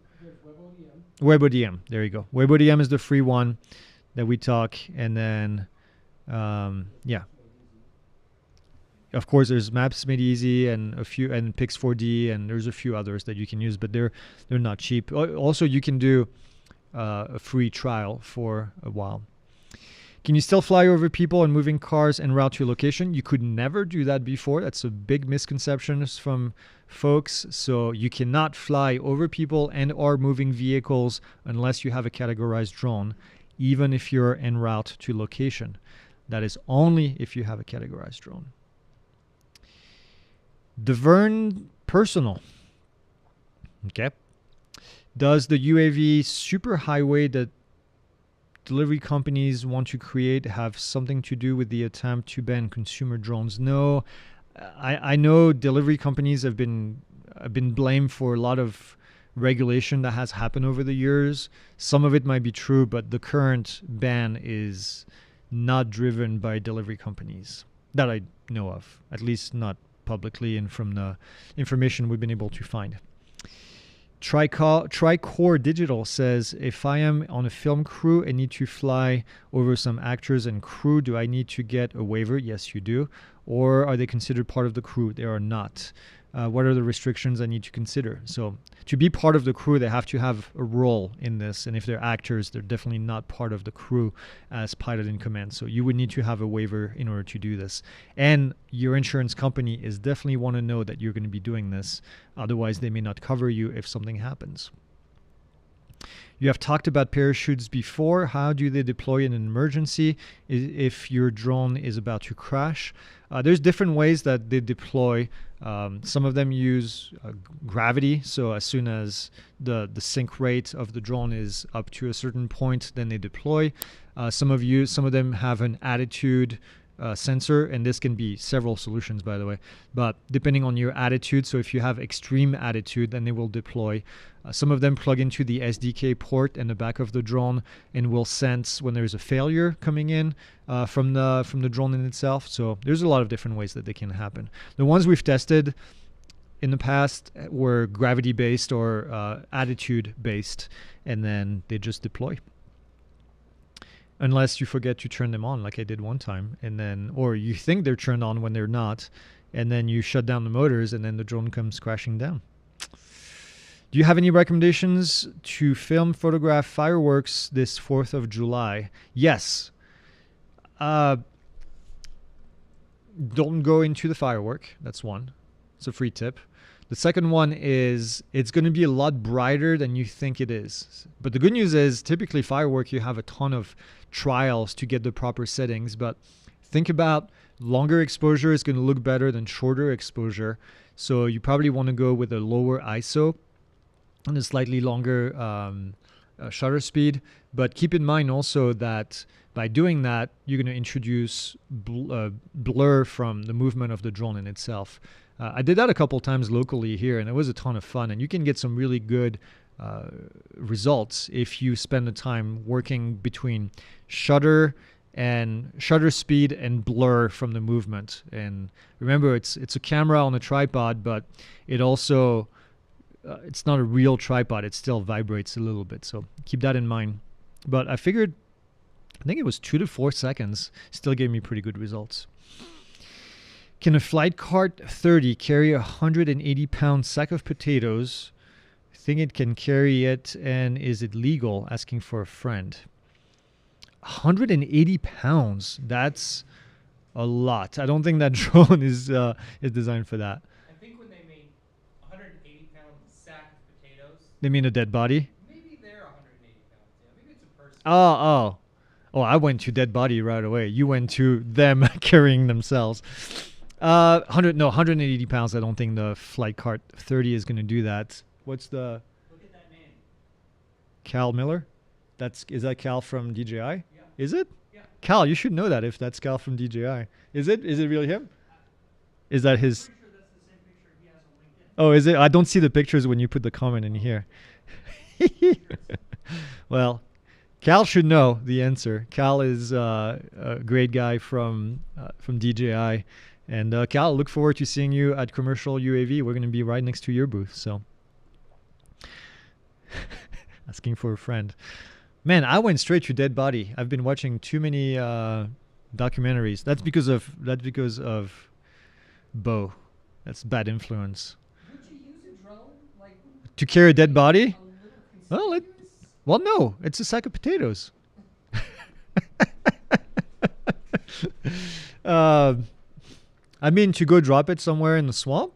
WebODM. There you go. WebODM is the free one that we talk, and then of course there's Maps Made Easy and Pix4D, and there's a few others that you can use, but they're not cheap. Also, you can do a free trial for a while. Can you still fly over people and moving cars en route to your location? You could never do that before. That's a big misconception from folks. So you cannot fly over people and or moving vehicles unless you have a categorized drone, even if you're en route to location. That is only if you have a categorized drone. Devern Personal. Okay. Does the UAV superhighway that delivery companies want to create have something to do with the attempt to ban consumer drones? No. I know delivery companies have been blamed for a lot of regulation that has happened over the years. Some of it might be true, but the current ban is not driven by delivery companies that I know of, at least not publicly and from the information we've been able to find. Tricore Digital says, if I am on a film crew and need to fly over some actors and crew, do I need to get a waiver? Yes, you do. Or are they considered part of the crew? They are not. what are the restrictions I need to consider. So to be part of the crew, they have to have a role in this. And if they're actors, they're definitely not part of the crew as pilot in command. So you would need to have a waiver in order to do this. And your insurance company is definitely want to know that you're going to be doing this. Otherwise, they may not cover you if something happens. You have talked about parachutes before. How do they deploy in an emergency if your drone is about to crash? There's different ways that they deploy. Some of them use gravity. So as soon as the sink rate of the drone is up to a certain point, then they deploy. Some of them have an attitude sensor, and this can be several solutions, by the way, but depending on your attitude. So if you have extreme attitude, then they will deploy. Some of them plug into the SDK port in the back of the drone and will sense when there's a failure coming in from the drone in itself. So there's a lot of different ways that they can happen. The ones we've tested in the past were gravity based or attitude based, and then they just deploy. Unless you forget to turn them on, like I did one time, and then, or you think they're turned on when they're not, and then you shut down the motors, and then the drone comes crashing down. Do you have any recommendations to film, photograph fireworks this 4th of July? Yes. Don't go into the firework. That's one. It's a free tip. The second one is it's going to be a lot brighter than you think it is. But the good news is typically firework, you have a ton of trials to get the proper settings. But think about longer exposure is going to look better than shorter exposure. So you probably want to go with a lower ISO and a slightly longer shutter speed. But keep in mind also that by doing that, you're going to introduce blur from the movement of the drone in itself. I did that a couple times locally here, and it was a ton of fun. And you can get some really good results if you spend the time working between shutter speed and blur from the movement. And remember, it's a camera on a tripod, but it also it's not a real tripod. It still vibrates a little bit, so keep that in mind. But I think it was 2 to 4 seconds. Still gave me pretty good results. Can a flight cart 30 carry a 180-pound sack of potatoes? I think it can carry it, and is it legal? Asking for a friend. 180 pounds. That's a lot. I don't think that drone is designed for that. I think when they made 180-pound sack of potatoes, They mean a dead body? maybe they're 180 pounds. Yeah, maybe it's a person. Oh, I went to dead body right away. You went to them carrying themselves. 180 pounds. I don't think the flight cart 30 is going to do that. What's the Look at that name. Cal Miller? Is that Cal from DJI? Yeah. Is it? Yeah. Cal, you should know that if that's Cal from DJI. Is it? Is it really him? Is that his? Pretty sure that's the same picture he has on LinkedIn. Oh, is it? I don't see the pictures when you put the comment in here. Well, Cal should know the answer. Cal is a great guy from DJI. And Cal, look forward to seeing you at Commercial UAV. We're going to be right next to your booth. So, asking for a friend. Man, I went straight to dead body. I've been watching too many documentaries. That's because of Bo. That's bad influence. Would you use a drone like To carry a dead body? a little Well, no. It's a sack of potatoes. I mean, to go drop it somewhere in the swamp,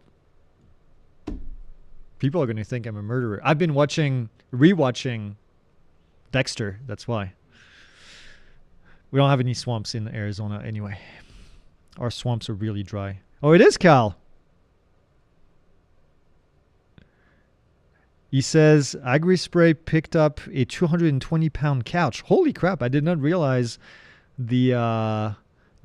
people are going to think I'm a murderer. I've been rewatching Dexter. That's why. We don't have any swamps in Arizona anyway. Our swamps are really dry. Oh, it is Cal. He says, AgriSpray picked up a 220-pound couch. Holy crap, I did not realize the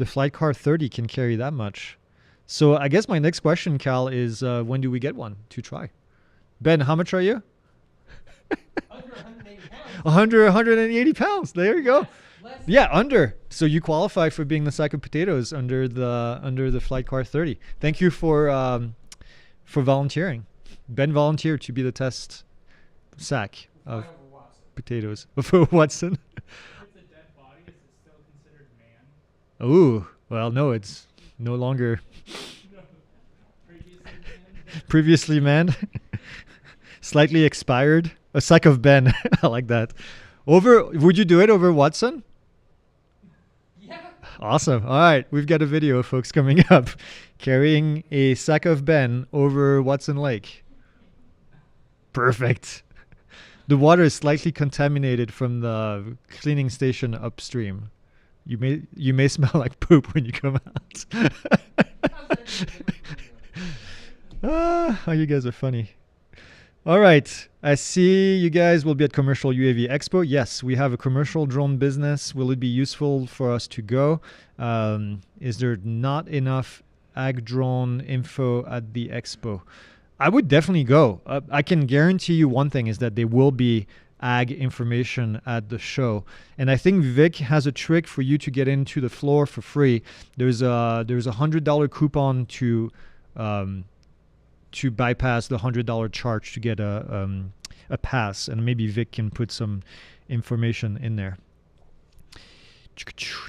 Flight Car 30 can carry that much. So I guess my next question, Cal, is when do we get one to try? Ben, how much are you? under 180 pounds. 180 pounds. There you go. Less. Yeah, under. So you qualify for being the sack of potatoes under the Flight Car 30. Thank you for volunteering. Ben volunteered to be the test sack of Fly over Watson. potatoes for Watson. If it's a dead body, is it still considered man? Ooh, well, no, it's no longer. Previously, man. Previously manned. Slightly expired. A sack of Ben. I like that. Would you do it over Watson? Yeah. Awesome. All right. We've got a video, folks, coming up. Carrying a sack of Ben over Watson Lake. Perfect. The water is slightly contaminated from the cleaning station upstream. You may smell like poop when you come out. Oh, you guys are funny. All right. I see you guys will be at Commercial UAV Expo. Yes, we have a commercial drone business. Will it be useful for us to go? Is there not enough ag drone info at the expo? I would definitely go. I can guarantee you one thing is that there will be ag information at the show. And I think Vic has a trick for you to get into the floor for free. There's a $100 coupon to bypass the $100 charge to get a pass, and maybe Vic can put some information in there.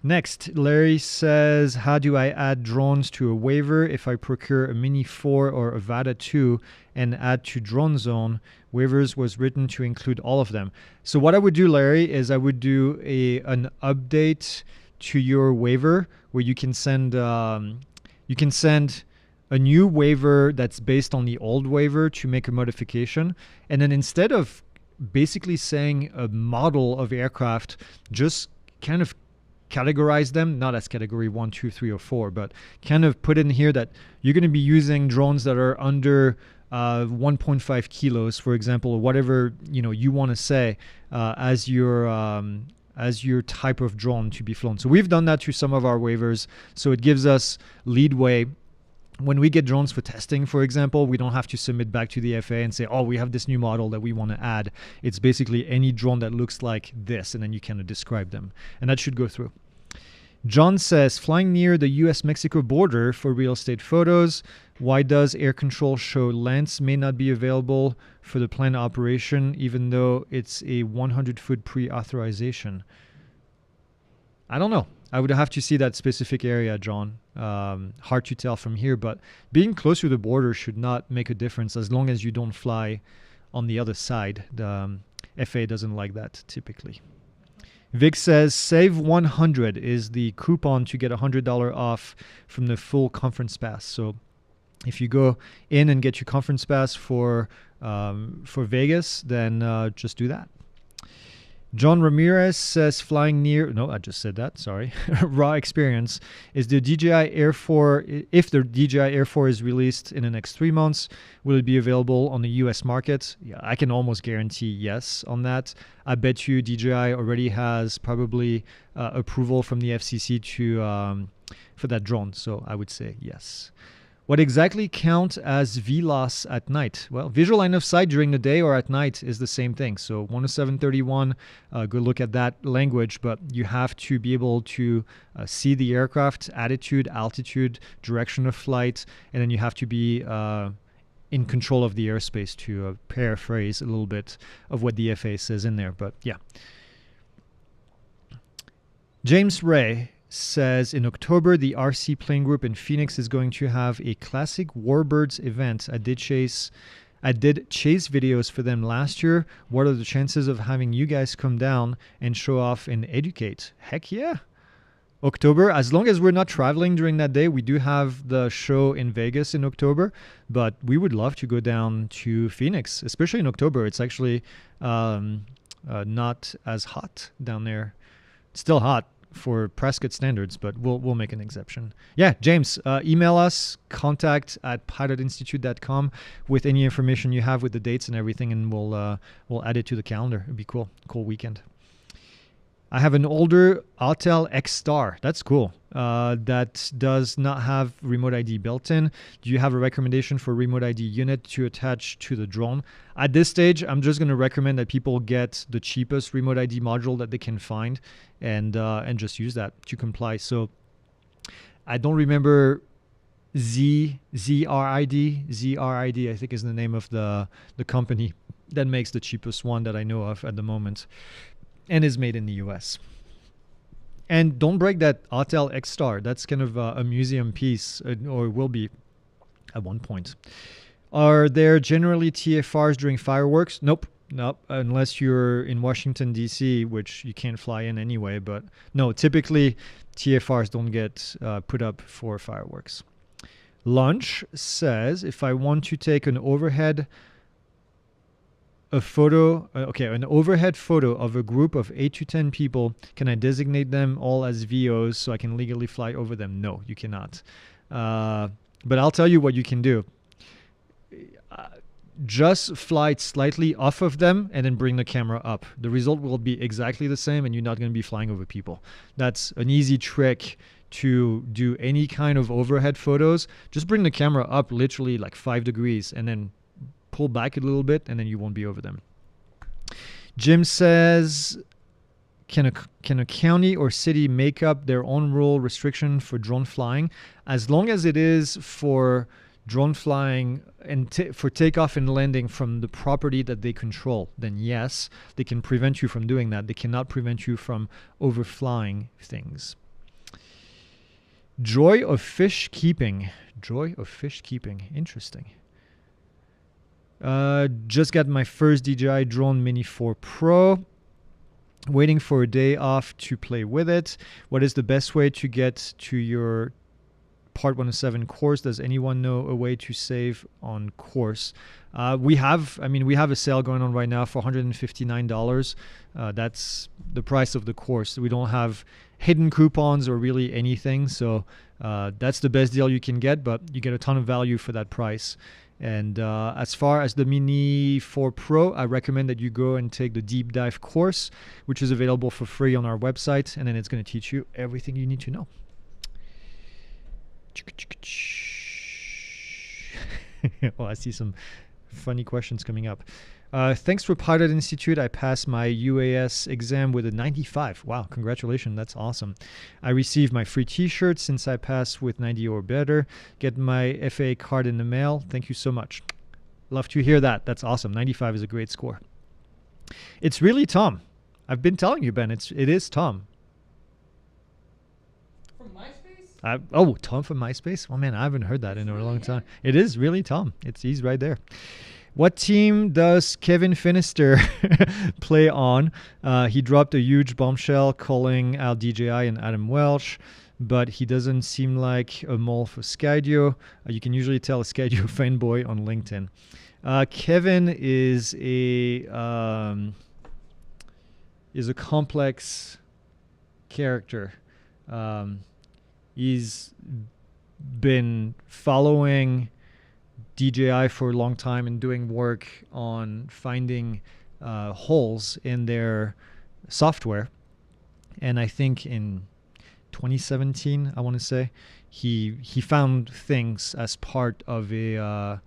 Next, Larry says, how do I add drones to a waiver if I procure a Mini 4 or a Vada 2 and add to Drone Zone? Waivers was written to include all of them. So what I would do, Larry, is I would do an update to your waiver where you can send a new waiver that's based on the old waiver to make a modification. And then instead of basically saying a model of aircraft, just kind of categorize them, not as category 1, 2, 3, or 4, but kind of put in here that you're going to be using drones that are under 1.5 kilos, for example, or whatever you want to say as your type of drone to be flown. So we've done that to some of our waivers, so it gives us leadway. When we get drones for testing, for example, we don't have to submit back to the FAA and say, oh, we have this new model that we want to add. It's basically any drone that looks like this, and then you kind of describe them. And that should go through. John says, flying near the US-Mexico border for real estate photos. Why does air control show lengths may not be available for the planned operation, even though it's a 100-foot pre-authorization? I don't know. I would have to see that specific area, John. Hard to tell from here, but being close to the border should not make a difference as long as you don't fly on the other side. The FAA doesn't like that typically. Vic says, save 100 is the coupon to get $100 off from the full conference pass. So if you go in and get your conference pass for Vegas, then just do that. John Ramirez says, flying near, no, I just said that, sorry. Raw experience. Is the DJI Air 4, if the DJI Air 4 is released in the next 3 months, will it be available on the US market? Yeah, I can almost guarantee yes on that. I bet you DJI already has probably approval from the FCC for that drone, so I would say yes. What exactly counts as VLOS at night? Well, visual line of sight during the day or at night is the same thing. So 107.31, go look at that language, but you have to be able to see the aircraft, attitude, altitude, direction of flight, and then you have to be in control of the airspace, to paraphrase a little bit of what the FAA says in there. But yeah. James Ray says, in October, the RC Plane Group in Phoenix is going to have a classic Warbirds event. I did chase videos for them last year. What are the chances of having you guys come down and show off and educate? Heck yeah. October, as long as we're not traveling during that day. We do have the show in Vegas in October, but we would love to go down to Phoenix, especially in October. It's actually not as hot down there. It's still hot for Prescott standards, but we'll make an exception. Yeah, James, email us, contact@pilotinstitute.com with any information you have with the dates and everything, and we'll add it to the calendar. It'd be cool weekend. I have an older Autel X Star. That's cool. That does not have remote ID built in. Do you have a recommendation for remote ID unit to attach to the drone? At this stage, I'm just going to recommend that people get the cheapest remote ID module that they can find and just use that to comply. So I don't remember ZRID, I think is the name of the company that makes the cheapest one that I know of at the moment, and is made in the US. And don't break that Autel X Star. That's kind of a museum piece, or will be at one point. Are there generally TFRs during fireworks? Nope. Nope. Unless you're in Washington, D.C., which you can't fly in anyway. But no, typically TFRs don't get put up for fireworks. Lunch says, if I want to take an overhead an overhead photo of a group of 8 to 10 people, can I designate them all as VOs so I can legally fly over them? No, you cannot. But I'll tell you what you can do. Just fly slightly off of them and then bring the camera up. The result will be exactly the same and you're not going to be flying over people. That's an easy trick to do any kind of overhead photos. Just bring the camera up literally like 5 degrees and then pull back a little bit and then you won't be over them. Jim says, can a county or city make up their own rule restriction for drone flying? As long as it is for drone flying and for takeoff and landing from the property that they control, then yes, they can prevent you from doing that. They cannot prevent you from overflying things. Joy of fish keeping. Joy of fish keeping. Interesting. Just got my first DJI Drone Mini 4 Pro. Waiting for a day off to play with it. What is the best way to get to your Part 107 course? Does anyone know a way to save on course? We have a sale going on right now for $159. That's the price of the course. We don't have hidden coupons or really anything. So that's the best deal you can get, but you get a ton of value for that price. And as far as the Mini 4 Pro, I recommend that you go and take the deep dive course, which is available for free on our website. And then it's going to teach you everything you need to know. Well, I see some funny questions coming up. Thanks for Pilot Institute. I passed my UAS exam with a 95. Wow, congratulations. That's awesome. I received my free t-shirt since I passed with 90 or better. Get my FAA card in the mail. Thank you so much. Love to hear that. That's awesome. 95 is a great score. It's really Tom. I've been telling you, Ben. It is Tom. From MySpace? Tom from MySpace? Oh, man, I haven't heard that in a long time. It is really Tom. He's right there. What team does Kevin Finister play on? He dropped a huge bombshell calling out DJI and Adam Welch, but he doesn't seem like a mole for Skydio. You can usually tell a Skydio fanboy on LinkedIn. Kevin is a complex character. He's been following DJI for a long time and doing work on finding holes in their software. And I think in 2017, I want to say, he found things as part of a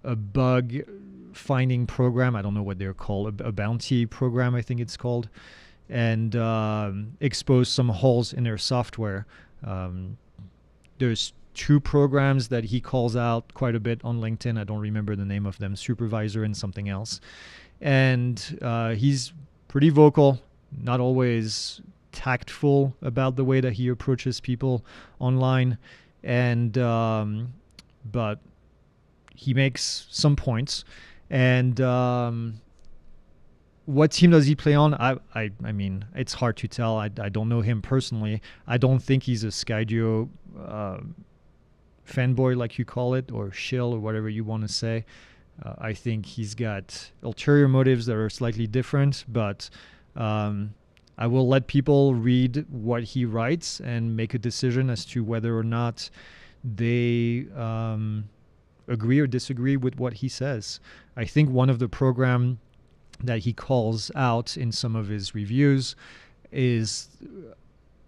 bug finding program. I don't know what they're called, a bounty program, I think it's called, and exposed some holes in their software. There's 2 programs that he calls out quite a bit on LinkedIn. I don't remember the name of them, Supervisor and something else. And he's pretty vocal, not always tactful about the way that he approaches people online. And but he makes some points. And what team does he play on? I mean, it's hard to tell. I don't know him personally. I don't think he's a Skydio fanboy, like you call it, or shill, or whatever you want to say. I think he's got ulterior motives that are slightly different, but I will let people read what he writes and make a decision as to whether or not they agree or disagree with what he says. I think one of the program that he calls out in some of his reviews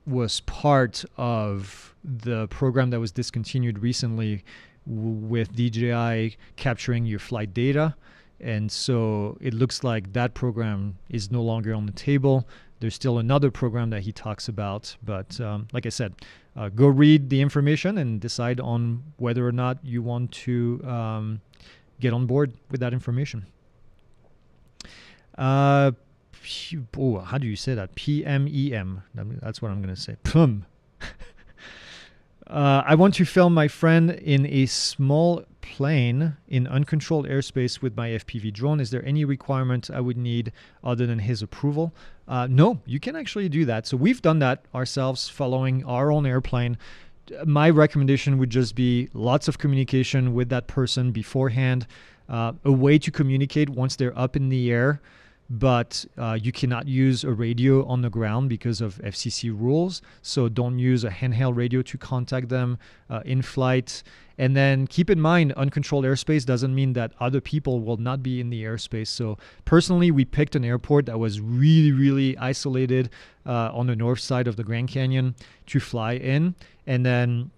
was part of the program that was discontinued recently with DJI capturing your flight data. And so it looks like that program is no longer on the table. There's still another program that he talks about. But like I said, go read the information and decide on whether or not you want to get on board with that information. How do you say that? PMEM. That's what I'm going to say. I want to film my friend in a small plane in uncontrolled airspace with my FPV drone. Is there any requirement I would need other than his approval? No, you can actually do that. So we've done that ourselves following our own airplane. My recommendation would just be lots of communication with that person beforehand, a way to communicate once they're up in the air, but you cannot use a radio on the ground because of FCC rules. So don't use a handheld radio to contact them in flight. And then keep in mind, uncontrolled airspace doesn't mean that other people will not be in the airspace. So personally, we picked an airport that was really, really isolated on the north side of the Grand Canyon to fly in. And then,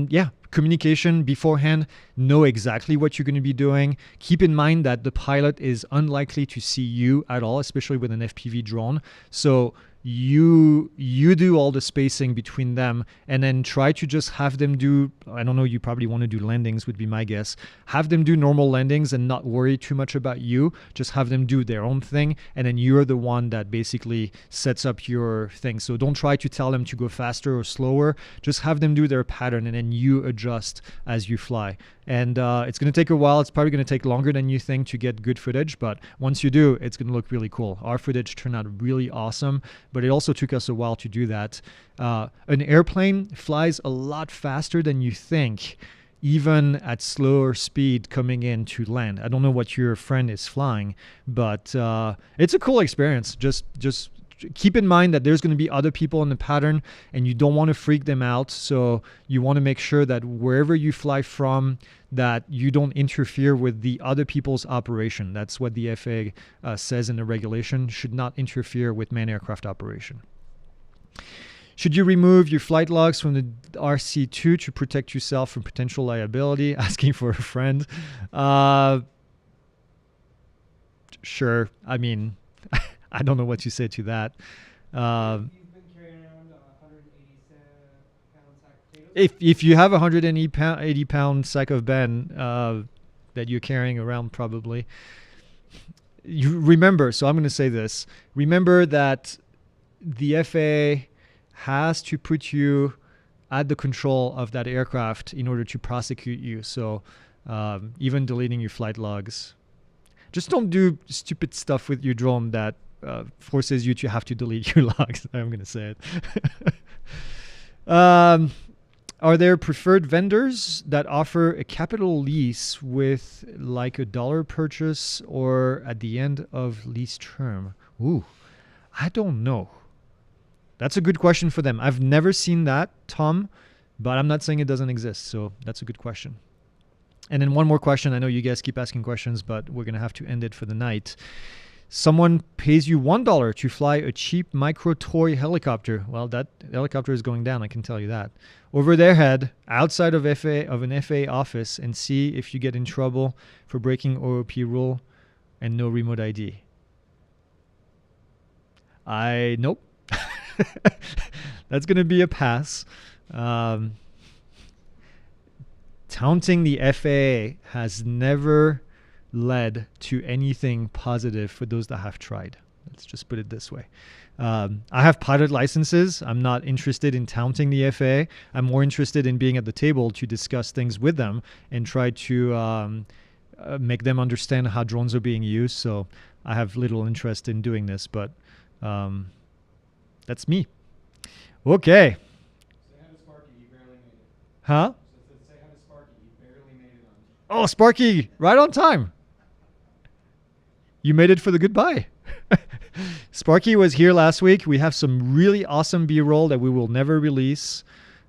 yeah, communication beforehand, know exactly what you're going to be doing. Keep in mind that the pilot is unlikely to see you at all, especially with an FPV drone. So you do all the spacing between them, and then try to just have them do, I don't know, you probably want to do landings would be my guess. Have them do normal landings and not worry too much about you. Just have them do their own thing, and then you're the one that basically sets up your thing. So don't try to tell them to go faster or slower. Just have them do their pattern, and then you adjust as you fly. And it's going to take a while. It's probably going to take longer than you think to get good footage, but once you do, it's going to look really cool. Our footage turned out really awesome, but it also took us a while to do that. An airplane flies a lot faster than you think, even at slower speed coming in to land. I don't know what your friend is flying, but it's a cool experience. Just keep in mind that there's going to be other people in the pattern, and you don't want to freak them out. So you want to make sure that wherever you fly from, that you don't interfere with the other people's operation. That's what the FAA says in the regulation, should not interfere with manned aircraft operation. Should you remove your flight logs from the RC2 to protect yourself from potential liability? Asking for a friend. Sure. I mean, I don't know what you say to that. You've been carrying around 180-pound sack of potatoes? If you have a 180-pound sack of Ben that you're carrying around, probably. You remember, so I'm going to say this. Remember that the FAA has to put you at the control of that aircraft in order to prosecute you. So even deleting your flight logs. Just don't do stupid stuff with your drone that forces you to have to delete your logs. I'm going to say it. Are there preferred vendors that offer a capital lease with like $1 purchase or at the end of lease term? Ooh, I don't know. That's a good question for them. I've never seen that, Tom, but I'm not saying it doesn't exist. So that's a good question. And then one more question. I know you guys keep asking questions, but we're going to have to end it for the night. Someone pays you $1 to fly a cheap micro toy helicopter. Well, that helicopter is going down, I can tell you that. Over their head, outside of an FAA office, and see if you get in trouble for breaking OOP rule and no remote ID. Nope. That's going to be a pass. Taunting the FAA has never led to anything positive for those that have tried. Let's just put it this way. I have pilot licenses. I'm not interested in taunting the FAA. I'm more interested in being at the table to discuss things with them and try to make them understand how drones are being used. So I have little interest in doing this, but that's me. Okay. Say hi to Sparky, he barely made it. Huh? Say hi to Sparky, he barely made it on. Oh, Sparky, right on time. You made it for the goodbye. Sparky was here last week. We have some really awesome B-roll that we will never release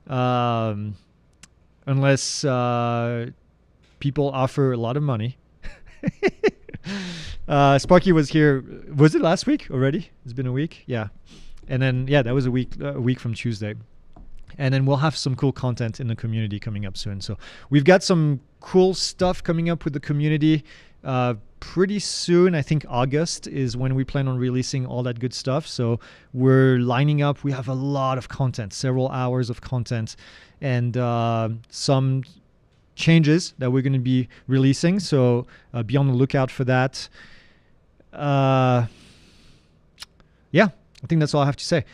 unless people offer a lot of money. Sparky was here. Was it last week already? It's been a week. Yeah. And then, yeah, that was a week from Tuesday. And then we'll have some cool content in the community coming up soon. So we've got some cool stuff coming up with the community pretty soon. I think August is when we plan on releasing all that good stuff. So we're lining up. We have a lot of content, several hours of content, and some changes that we're going to be releasing. So be on the lookout for that. Yeah, I think that's all I have to say.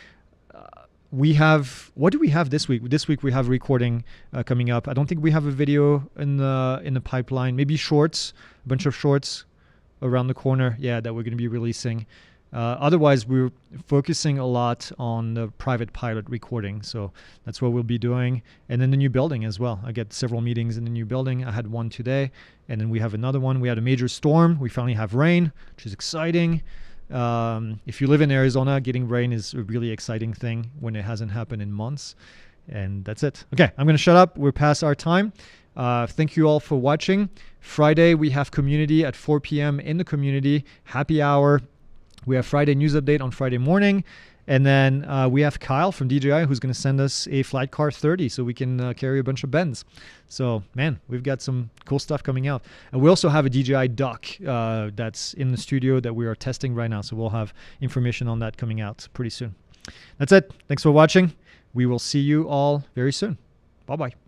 we have, what do we have this week? This week we have recording coming up. I don't think we have a video in the pipeline. Maybe shorts, a bunch of shorts around the corner. Yeah, that we're going to be releasing. Otherwise, we're focusing a lot on the private pilot recording. So that's what we'll be doing. And then the new building as well. I get several meetings in the new building. I had one today, and then we have another one. We had a major storm. We finally have rain, which is exciting. If you live in Arizona, getting rain is a really exciting thing when it hasn't happened in months. And that's it. Okay, I'm going to shut up. We're past our time. Thank you all for watching. Friday, we have community at 4 p.m. in the community. Happy hour. We have Friday news update on Friday morning. And then we have Kyle from DJI who's going to send us a Flight Car 30 so we can carry a bunch of bends. So, man, we've got some cool stuff coming out. And we also have a DJI dock that's in the studio that we are testing right now. So we'll have information on that coming out pretty soon. That's it. Thanks for watching. We will see you all very soon. Bye-bye.